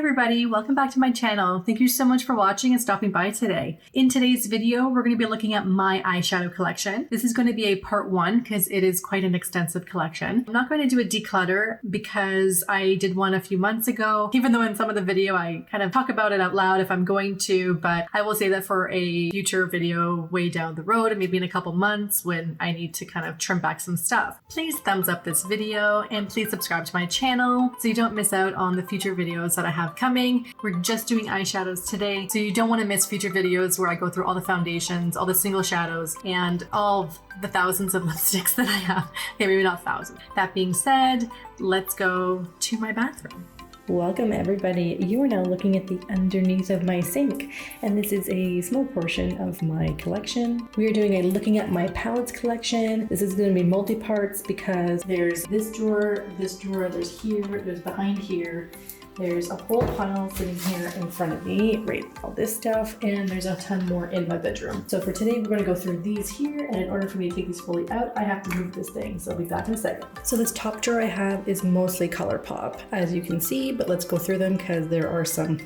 everybody, welcome back to my channel. Thank you so much for watching and stopping by today. In today's video, we're going to be looking at my eyeshadow collection. This is going to be a part one because it is quite an extensive collection. I'm not going to do a declutter because I did one a few months ago, even though in some of the video I kind of talk about it out loud if I'm going to, but I will say that for a future video way down the road, maybe in a couple months when I need to kind of trim back some stuff. Please thumbs up this video and please subscribe to my channel so you don't miss out on the future videos that I have coming. We're just doing eyeshadows today, so you don't want to miss future videos where I go through all the foundations, all the single shadows, and all of the thousands of lipsticks that I have. Okay, maybe not thousands. That being said, let's go to my bathroom. Welcome everybody. You are now looking at the underneath of my sink, and this is a small portion of my collection. We are doing a looking at my palettes collection. This is going to be multi-parts because there's this drawer, there's here, there's behind here. There's a whole pile sitting here in front of me, right, all this stuff, and there's a ton more in my bedroom. So for today, we're gonna go through these here, and in order for me to take these fully out, I have to move this thing, so I'll be back in a second. So this top drawer I have is mostly ColourPop, as you can see, but let's go through them because there are some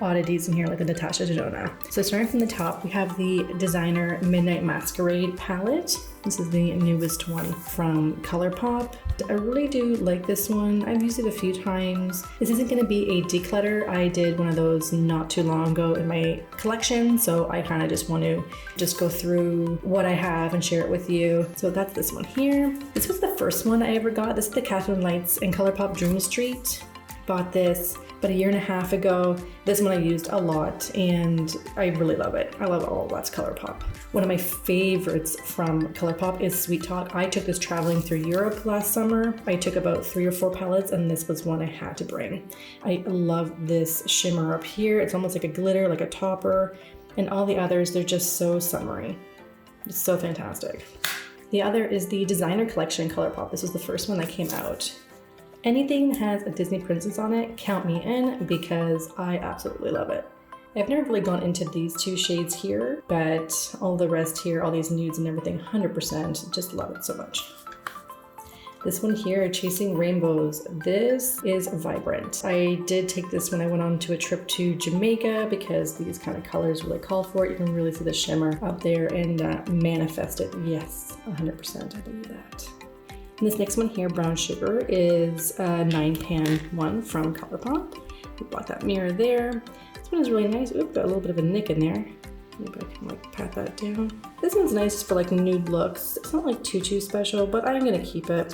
oddities in here, like the Natasha Denona. So starting from the top, we have the Designer Midnight Masquerade palette. This is the newest one from ColourPop. I really do like this one. I've used it a few times. This isn't gonna be a declutter. I did one of those not too long ago in my collection, so I kind of just want to go through what I have and share it with you. So that's this one here. This was the first one I ever got. This is the Catherine Lights and ColourPop Dream Street. Bought this about a year and a half ago. This one I used a lot and I really love it. I love all that's ColourPop. One of my favorites from ColourPop is Sweet Talk. I took this traveling through Europe last summer. I took about 3 or 4 palettes and this was one I had to bring. I love this shimmer up here. It's almost like a glitter, like a topper, and all the others, they're just so summery. It's so fantastic. The other is the Designer Collection ColourPop. This was the first one that came out. Anything that has a Disney princess on it, count me in because I absolutely love it. I've never really gone into these 2 shades here, but all the rest here, all these nudes and everything, 100%, just love it so much. This one here, Chasing Rainbows, this is vibrant. I did take this when I went on to a trip to Jamaica because these kind of colors really call for it. You can really see the shimmer up there and manifest it. Yes, 100%, I believe that. And this next one here, Brown Sugar, is a 9-pan one from ColourPop. We bought that mirror there. This one is really nice. Oop, got a little bit of a nick in there. Maybe I can like pat that down. This one's nice for like nude looks. It's not like too special, but I'm gonna keep it.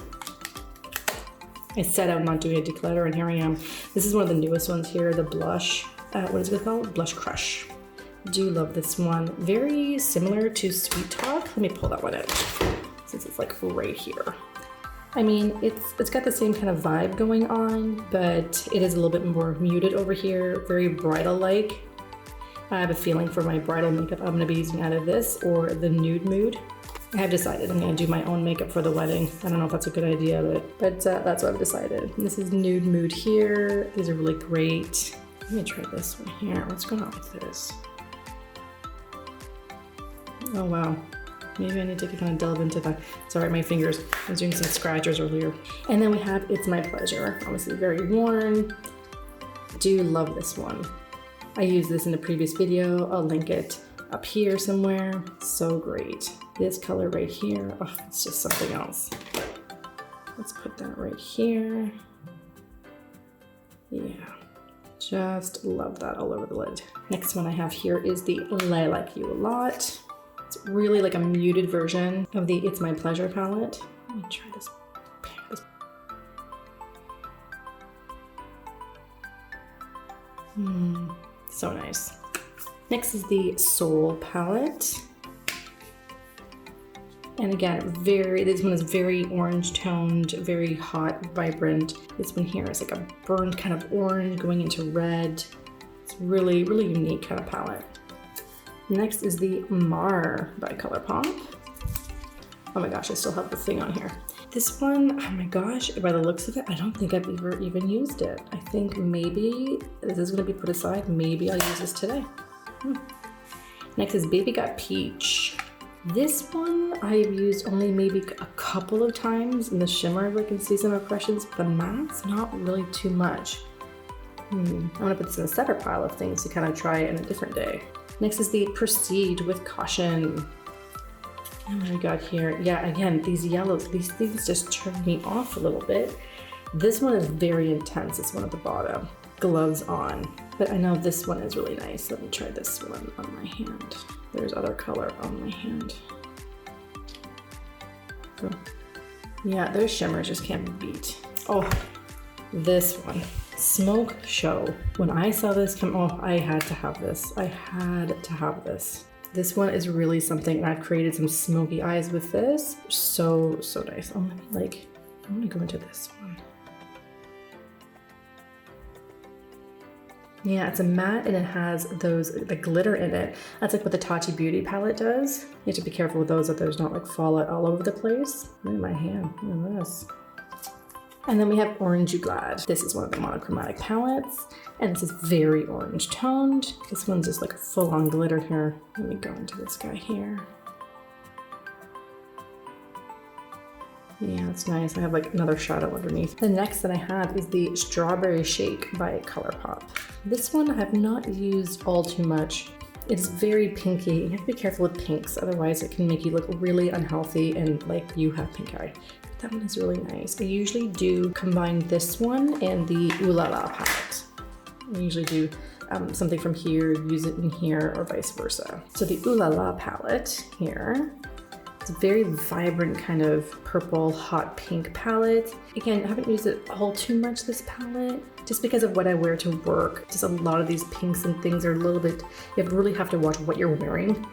I said I'm not doing a declutter and here I am. This is one of the newest ones here, the blush. What is it called? Blush Crush. Do love this one. Very similar to Sweet Talk. Let me pull that one out since it's like right here. I mean, it's got the same kind of vibe going on, but it is a little bit more muted over here, very bridal-like. I have a feeling for my bridal makeup I'm gonna be using out of this or the Nude Mood. I have decided I'm gonna do my own makeup for the wedding. I don't know if that's a good idea, but that's what I've decided. And this is Nude Mood here. These are really great. Let me try this one here. What's going on with this? Oh, wow. Maybe I need to kind of delve into that. Sorry, my fingers. I was doing some scratchers earlier. And then we have It's My Pleasure. Obviously very worn. Do love this one. I used this in a previous video. I'll link it up here somewhere. So great. This color right here, oh, it's just something else. Let's put that right here. Yeah, just love that all over the lid. Next one I have here is the Lilac You a Lot. It's really like a muted version of the It's My Pleasure palette. Let me try this. So nice. Next is the Soul palette. And again, this one is very orange toned, very hot, vibrant. This one here is like a burned kind of orange going into red. It's really, really unique kind of palette. Next is the Mar by ColourPop. Oh my gosh, I still have the thing on here. This one, oh my gosh, by the looks of it, I don't think I've ever even used it. I think maybe this is gonna be put aside. Maybe I'll use this today. Next is Baby Got Peach. This one I've used only maybe a couple of times in the shimmer. I can see some impressions, but the mattes, not really too much. I'm gonna put this in a separate pile of things to kind of try it in a different day. Next is the Proceed with Caution. And what we got here? Yeah, again, these yellows, these things just turn me off a little bit. This one is very intense, this one at the bottom. Gloves on. But I know this one is really nice. Let me try this one on my hand. There's other color on my hand. So, yeah, those shimmers just can't be beat. Oh, this one. Smoke Show. When I saw this come, oh, I had to have this. I had to have this. This one is really something, and I've created some smoky eyes with this. So, so nice. Oh, like, I want to go into this one. Yeah, it's a matte and it has the glitter in it. That's like what the Tati Beauty palette does. You have to be careful with those that there's not like fallout all over the place. Look at my hand, look at this. And then we have Orange You Glad. This is one of the monochromatic palettes, and this is very orange toned. This one's just like a full-on glitter here. Let me go into this guy here. Yeah, it's nice. I have like another shadow underneath. The next that I have is the Strawberry Shake by ColourPop. This one I have not used all too much. It's very pinky. You have to be careful with pinks, otherwise it can make you look really unhealthy and like you have pink eye. That one is really nice. I usually do combine this one and the Ooh La La palette. I usually do something from here, use it in here, or vice versa. So the Ooh La La palette here, it's a very vibrant kind of purple, hot pink palette. Again, I haven't used it all too much, this palette, just because of what I wear to work. Just a lot of these pinks and things are a little bit, you really have to watch what you're wearing.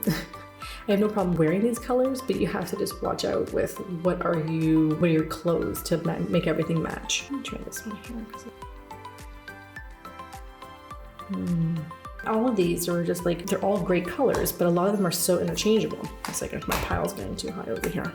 I have no problem wearing these colors, but you have to just watch out with what are your clothes to make everything match. Let me try this one here. All of these are just like, they're all great colors, but a lot of them are so interchangeable. It's like my pile's getting too high over here.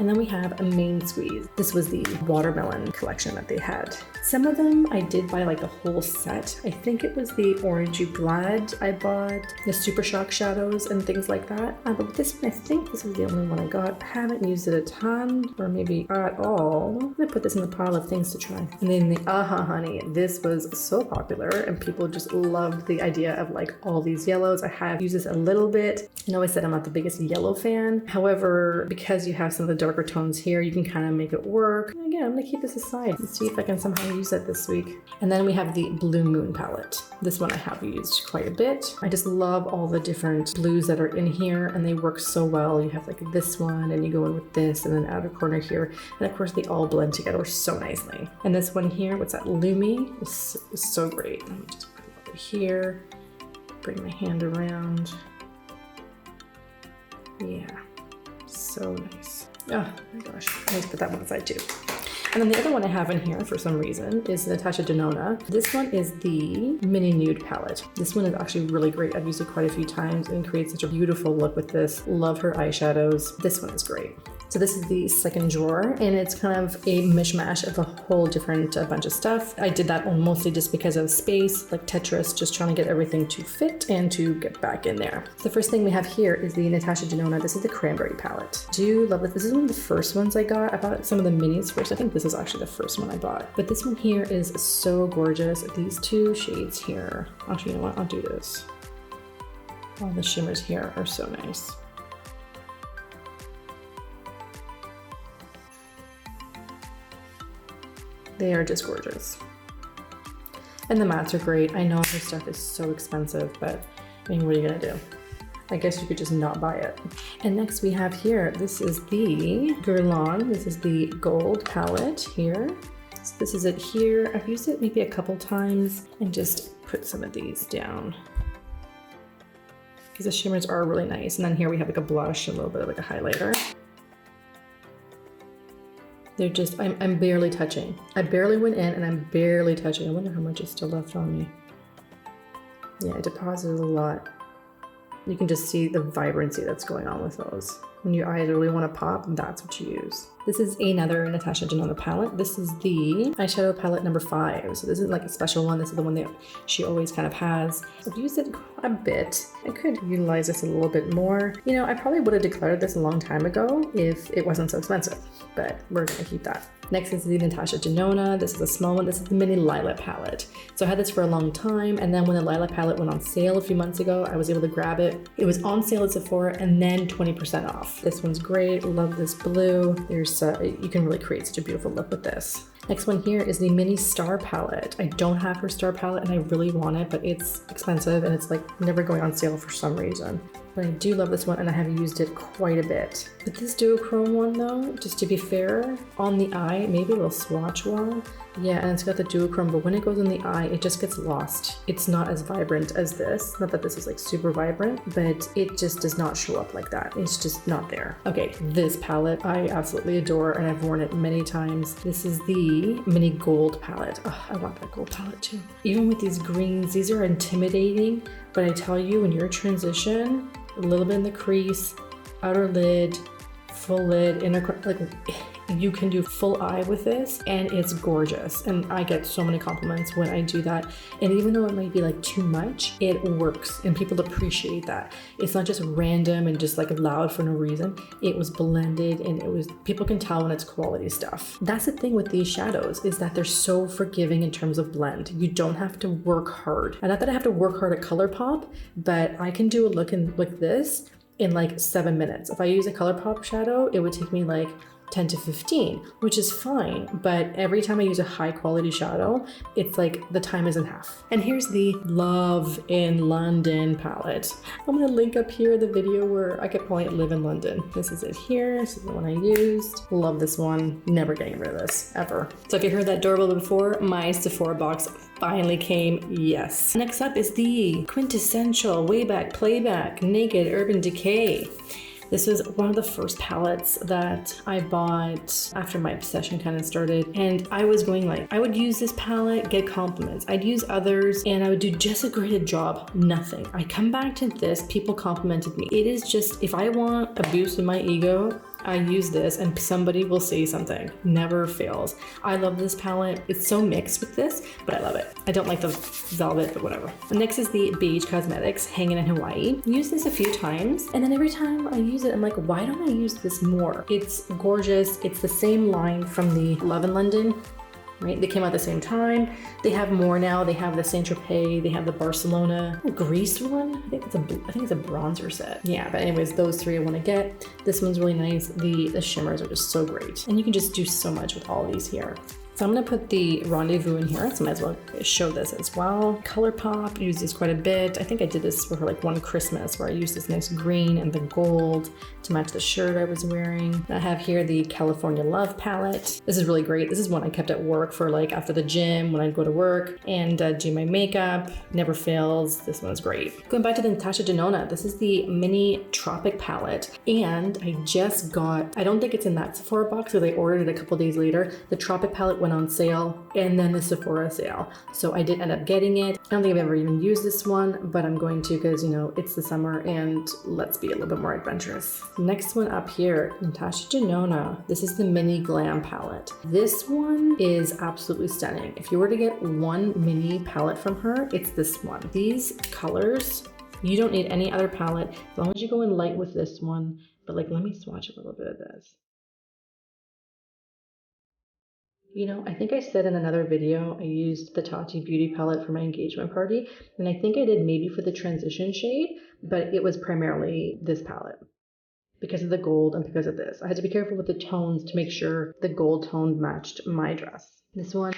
And then we have a Main Squeeze. This was the watermelon collection that they had. Some of them I did buy like the whole set. I think it was the Orange You Glad I bought, the Super Shock shadows and things like that. But this one, I think this was the only one I got. I haven't used it a ton, or maybe at all. I'm gonna put this in the pile of things to try. And then the Honey. This was so popular and people just loved the idea of like all these yellows. I have used this a little bit. I know I said I'm not the biggest yellow fan. However, because you have some of the darker tones here, you can kind of make it work. And again, I'm gonna keep this aside and see if I can somehow use it this week. And then we have the Blue Moon palette. This one I have used quite a bit. I just love all the different blues that are in here and they work so well. You have like this one and you go in with this and then outer corner here. And of course they all blend together so nicely. And this one here, what's that, Lumi, is so great. Let me just put it over here, bring my hand around. Yeah, so nice. Oh my gosh, I need to put that one aside too. And then the other one I have in here for some reason is Natasha Denona. This one is the Mini Nude palette. This one is actually really great. I've used it quite a few times and creates such a beautiful look with this. Love her eyeshadows. This one is great. So this is the second drawer and it's kind of a mishmash of a whole different bunch of stuff. I did that mostly just because of space, like Tetris, just trying to get everything to fit and to get back in there. The first thing we have here is the Natasha Denona. This is the Cranberry palette. Do love it. This is one of the first ones I got. I bought some of the minis first. I think this is actually the first one I bought. But this one here is so gorgeous. These two shades here. Actually, you know what? I'll do this. All the shimmers here are so nice. They are just gorgeous. And the mattes are great. I know her stuff is so expensive, but I mean, what are you gonna do? I guess you could just not buy it. And next we have here, this is the Guerlain. This is the gold palette here. So this is it here. I've used it maybe a couple times and just put some of these down because the shimmers are really nice. And then here we have like a blush, a little bit of like a highlighter. They're just, I'm barely touching. I barely went in and I'm barely touching. I wonder how much is still left on me. Yeah, I deposited a lot. You can just see the vibrancy that's going on with those. When your eyes really want to pop, that's what you use. This is another Natasha Denona palette. This is the Eyeshadow Palette number 5. So this is like a special one. This is the one that she always kind of has. I've used it quite a bit. I could utilize this a little bit more. You know, I probably would have decluttered this a long time ago if it wasn't so expensive, but we're gonna keep that. Next is the Natasha Denona. This is a small one. This is the mini Lilac palette. So I had this for a long time, and then when the Lilac palette went on sale a few months ago, I was able to grab it. It was on sale at Sephora and then 20% off. This one's great. Love this blue. There's you can really create such a beautiful look with this. Next one here is the mini Star palette. I don't have her Star palette and I really want it, but it's expensive and it's like never going on sale for some reason. But I do love this one and I have used it quite a bit. But this duochrome one though, just to be fair, on the eye, maybe it'll swatch well. Yeah, and it's got the duochrome, but when it goes in the eye, it just gets lost. It's not as vibrant as this. Not that this is like super vibrant, but it just does not show up like that. It's just not there. Okay, this palette I absolutely adore and I've worn it many times. This is the mini gold palette. Oh, I want that gold palette too. Even with these greens, these are intimidating, but I tell you, when you're transition, a little bit in the crease, outer lid, full lid, inner, like you can do full eye with this and it's gorgeous. And I get so many compliments when I do that. And even though it might be like too much, it works and people appreciate that. It's not just random and just like loud for no reason. It was blended and it was, people can tell when it's quality stuff. That's the thing with these shadows, is that they're so forgiving in terms of blend. You don't have to work hard. And not that I have to work hard at ColourPop, but I can do a look like this in like 7 minutes. If I use a ColourPop shadow, it would take me like 10 to 15, which is fine. But every time I use a high quality shadow, it's like the time is in half. And here's the Love in London palette. I'm gonna link up here the video where I could calling it Live in London. This is it here. This is the one I used. Love this one. Never getting rid of this, ever. So if you heard that doorbell before, my Sephora box finally came, yes. Next up is the quintessential Wayback Playback Naked Urban Decay. This was one of the first palettes that I bought after my obsession kind of started. And I was going like, I would use this palette, get compliments. I'd use others and I would do just as great a job, nothing. I come back to this, people complimented me. It is just, if I want a boost in my ego, I use this and somebody will say something. Never fails. I love this palette. It's so mixed with this, but I love it. I don't like the velvet, but whatever. Next is the Beige Cosmetics Hanging in Hawaii. Used this a few times, and then every time I use it, I'm like, why don't I use this more? It's gorgeous. It's the same line from the Love in London. Right? They came out at the same time. They have more now. They have the Saint Tropez. They have the Barcelona Grease one. I think it's a bronzer set. Yeah, but anyways, those three I want to get. This one's really nice. The shimmers are just so great, and you can just do so much with all these here. So I'm gonna put the Rendezvous in here, so I might as well show this as well. ColourPop, use this quite a bit. I think I did this for like one Christmas where I used this nice green and the gold to match the shirt I was wearing. I have here the California Love palette. This is really great. This is one I kept at work for like after the gym when I'd go to work and do my makeup. Never fails. This one's great. Going back to the Natasha Denona, this is the mini Tropic palette. And I just got, I don't think it's in that Sephora box because I ordered it a couple days later. The Tropic palette went on sale and then the Sephora sale. So I did end up getting it. I don't think I've ever even used this one, but I'm going to because, you know, it's the summer and let's be a little bit more adventurous. Next one up here, Natasha Genoa. This is the mini Glam palette. This one is absolutely stunning. If you were to get one mini palette from her, it's this one. These colors, you don't need any other palette as long as you go in light with this one. But like, let me swatch a little bit of this. You know, I think I said in another video, I used the Tati Beauty palette for my engagement party. And I think I did maybe for the transition shade, but it was primarily this palette because of the gold and because of this. I had to be careful with the tones to make sure the gold tone matched my dress. This one,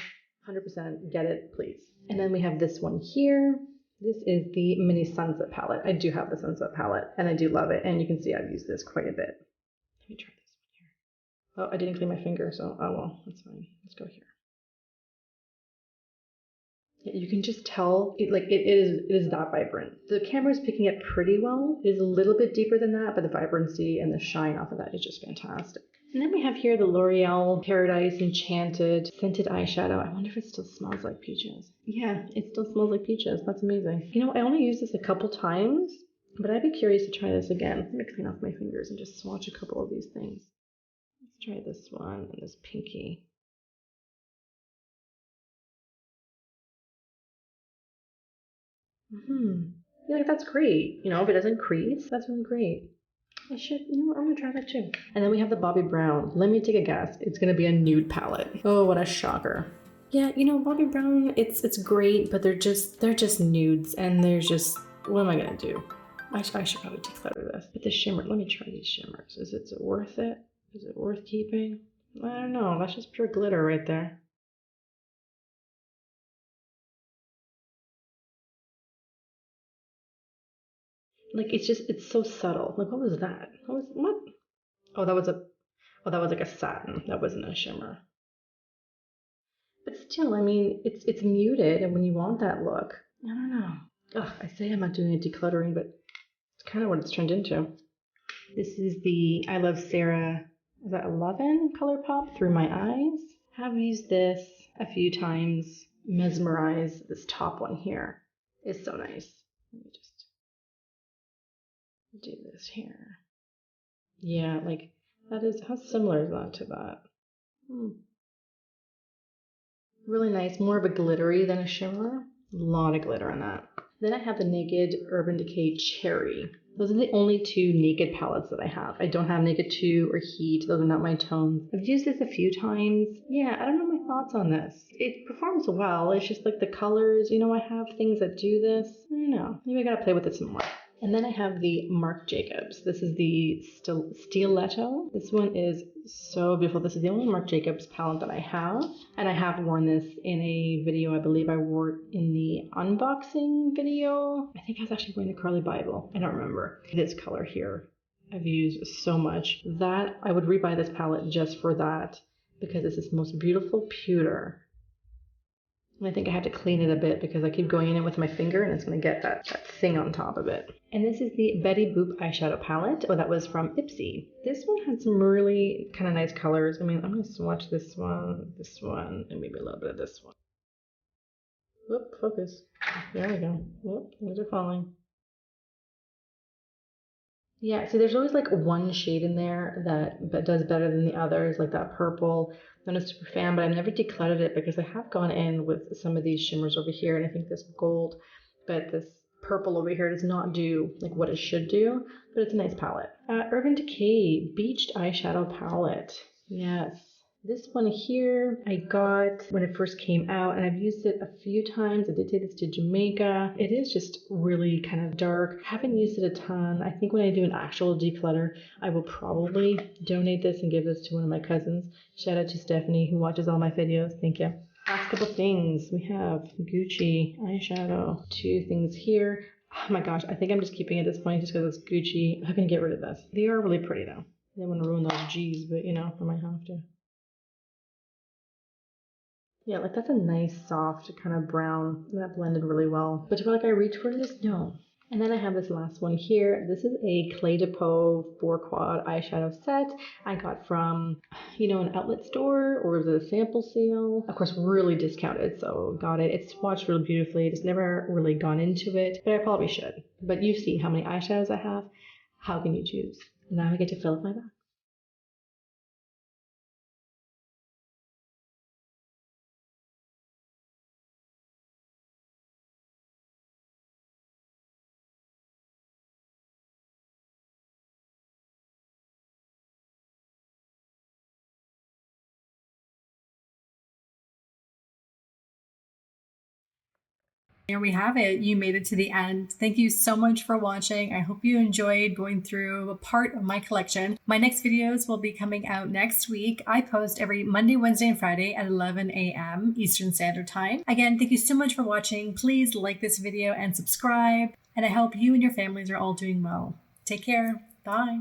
100% get it, please. And then we have this one here. This is the mini Sunset palette. I do have the Sunset palette and I do love it. And you can see I've used this quite a bit. Let me try this. Oh, I didn't clean my finger, so oh well, that's fine. Let's go here. Yeah, you can just tell it is that vibrant. The camera is picking it pretty well. It is a little bit deeper than that, but the vibrancy and the shine off of that is just fantastic. And then we have here the L'Oreal Paradise Enchanted Scented Eyeshadow. I wonder if it still smells like peaches. Yeah, it still smells like peaches. That's amazing. You know, I only used this a couple times But I'd be curious to try this again. Let me clean off my fingers and just swatch a couple of these things. Let's try this one and this pinky. Yeah, like that's great. You know, if it doesn't crease, that's really great. I should, you know, I'm gonna try that too. And then we have the Bobbi Brown. Let me take a guess. It's gonna be a nude palette. Oh, what a shocker. Yeah, you know, Bobbi Brown, it's great, but they're just nudes, and there's just, what am I gonna do? I should probably declutter this. But the shimmer, let me try these shimmers. Is it worth it? Is it worth keeping? I don't know. That's just pure glitter right there. Like it's so subtle. Like what was that? What? Oh, that was like a satin. That wasn't a shimmer. But still, I mean, it's muted, and when you want that look, I don't know. Ugh, I say I'm not doing a decluttering, but it's kind of what it's turned into. This is the I Love Sarah, is that 11 ColourPop Through My Eyes? Have used this a few times. Mesmerized. This top one here is so nice. Let me just do this here. Yeah, like that is, how similar is that to that? Really nice, more of a glittery than a shimmer. A lot of glitter on that. Then I have the Naked Urban Decay Cherry. Those are the only two Naked palettes that I have. I don't have Naked 2 or Heat. Those are not my tones. I've used this a few times. Yeah, I don't know my thoughts on this. It performs well. It's just like the colors. You know, I have things that do this. I don't know. Maybe I gotta play with it some more. And then I have the Marc Jacobs. This is the Stiletto. This one is so beautiful. This is the only Marc Jacobs palette that I have. And I have worn this in a video. I believe I wore it in the unboxing video. I think I was actually wearing the Curly Bible. I don't remember. This color here I've used so much. That I would rebuy this palette just for that, because it's this most beautiful pewter. And I think I have to clean it a bit because I keep going in with my finger and it's going to get that thing on top of it. And this is the Betty Boop eyeshadow palette. Oh, that was from Ipsy. This one had some really kind of nice colors. I mean, I'm going to swatch this one, and maybe a little bit of this one. Whoop, focus. There we go. Whoop, things are falling. Yeah, see, there's always like one shade in there that does better than the others, like that purple. I'm not a super fan, but I've never decluttered it because I have gone in with some of these shimmers over here, and I think this gold, but this purple over here does not do like what it should do, but it's a nice palette. Urban Decay Beached Eyeshadow Palette. Yes. This one here I got when it first came out, and I've used it a few times. I did take this to Jamaica. It is just really kind of dark. Haven't used it a ton. I think when I do an actual declutter, I will probably donate this and give this to one of my cousins. Shout out to Stephanie, who watches all my videos. Thank you. Last couple things. We have Gucci eyeshadow. Two things here. Oh my gosh, I think I'm just keeping it at this point just because it's Gucci. I'm going to get rid of this. They are really pretty though. I don't want to ruin those G's, but you know, I might have to. Yeah, like that's a nice soft kind of brown. That blended really well. But do I reach for this? No. And then I have this last one here. This is a Clé de Peau 4-quad eyeshadow set I got from, you know, an outlet store, or was it a sample sale? Of course, really discounted, so got it. It's swatched really beautifully. Just never really gone into it, but I probably should. But you see how many eyeshadows I have. How can you choose? Now I get to fill up my bag. There we have it. You made it to the end. Thank you so much for watching. I hope you enjoyed going through a part of my collection. My next videos will be coming out next week. I post every Monday, Wednesday, and Friday at 11 a.m. Eastern Standard Time. Again, thank you so much for watching. Please like this video and subscribe. And I hope you and your families are all doing well. Take care. Bye.